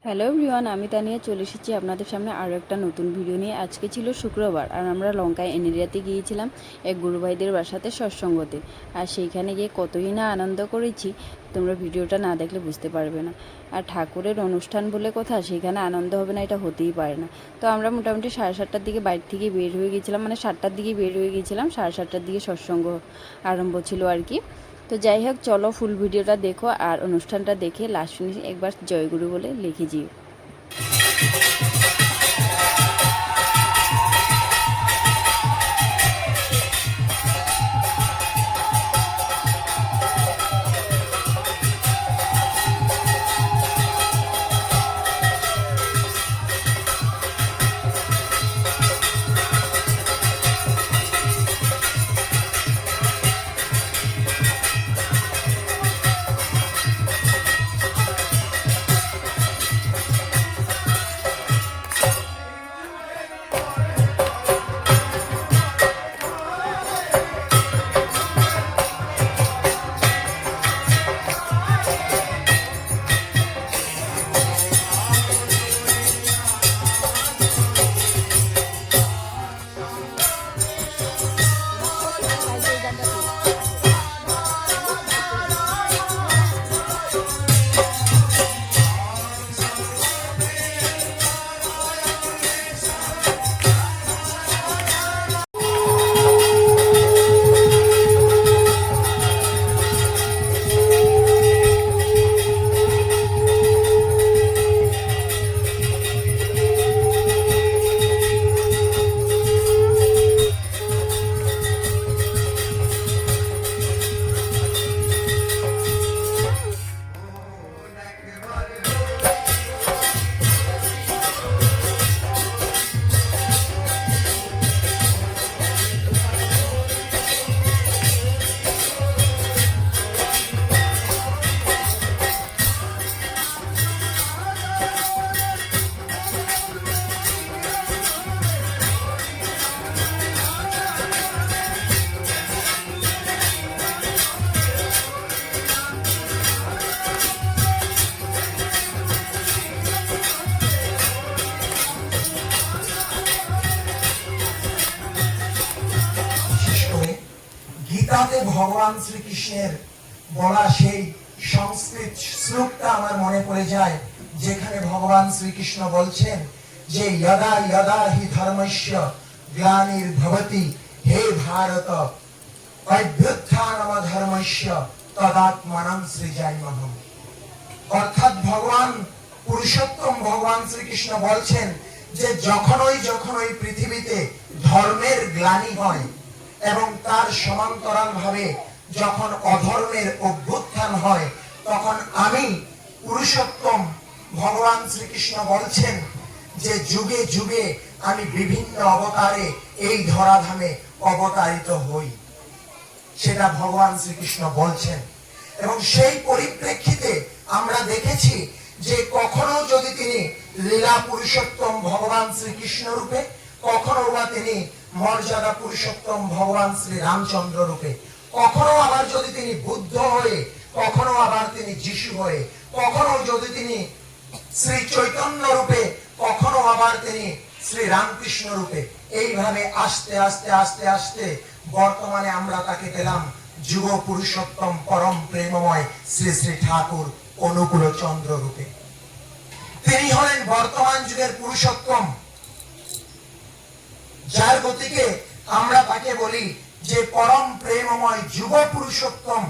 Hello everyone, আমি তানিয়া চলে এসেছি আপনাদের সামনে আরও একটা নতুন ভিডিও নিয়ে। আজকে ছিল শুক্রবার আর আমরা লঙ্কায় এরিয়াতে গিয়েছিলাম এক গুরু ভাইদের বাসাতে সৎসঙ্গতে। আর সেইখানে গিয়ে কতই না আনন্দ করেছি, তোমরা ভিডিওটা না দেখলে বুঝতে পারবে না। আর ঠাকুরের অনুষ্ঠান বলে কথা, সেখানে আনন্দ হবে না এটা হতেই পারে না। তো আমরা মোটামুটি 7:30টার দিকে বাড়ি থেকে বের হয়ে গেছিলাম, মানে 7টার দিকে বের হয়ে গেছিলাম, 7:30টার দিকে সৎসঙ্গ আরম্ভ ছিল আর কি। তো যাই হোক, চলো ফুল ভিডিওটা দেখো আর অনুষ্ঠানটা দেখে লাস্ট ফিনিশ একবার জয়গুরু বলে লিখে যেও। গীতাতে ভগবান শ্রীকৃষ্ণের বলা সেই সংস্কৃত শ্লোকটা আমার মনে পড়ে যায়, যেখানে ভগবান শ্রীকৃষ্ণ বলছেন যে যদা যদা হি ধর্মস্য গ্লানির্ভবতি হে ভারত অভ্যুত্থানম ধর্মস্য তদাত্মানং সৃজাম্যহম। অর্থাৎ ভগবান পুরুষোত্তম ভগবান শ্রীকৃষ্ণ বলছেন যে যখনই পৃথিবীতে ধর্মের গ্লানি হয় এবং তার সমান্তরাল ভাবে যখন অধর্মের অভ্যুত্থান হয়, তখন আমি পুরুষোত্তম ভগবান শ্রীকৃষ্ণ বলছেন যে যুগে যুগে আমি বিভিন্ন অবতারে এই ধরাধামে অবতারিত হই, সেটা ভগবান শ্রীকৃষ্ণ বলছেন। এবং সেই পরিপ্রেক্ষিতে আমরা দেখেছি যে কখনো যদি তিনি লীলা পুরুষোত্তম ভগবান শ্রীকৃষ্ণ রূপে, কখনো বা তিনি মর্যাদা পুরুষোত্তম ভগবান শ্রী রামচন্দ্র রূপে, কখনো আবার যদি তিনি বুদ্ধ হয়ে, কখনো আবার তিনি যিশু হয়ে, কখনো যদি তিনি শ্রী চৈতন্য রূপে, কখনো আবার তিনি শ্রী রামকৃষ্ণ রূপে, এইভাবে আস্তে আস্তে আস্তে আস্তে বর্তমানে আমরা তাকে পেলাম যুগ পুরুষোত্তম পরম প্রেমময় শ্রী শ্রী ঠাকুর অনুকূল চন্দ্র রূপে। তিনি হলেন বর্তমান যুগের পুরুষোত্তম, যার গতিকে আমরা তাকে বলি যে পরম প্রেমময় যুগ পুরুষোত্তম।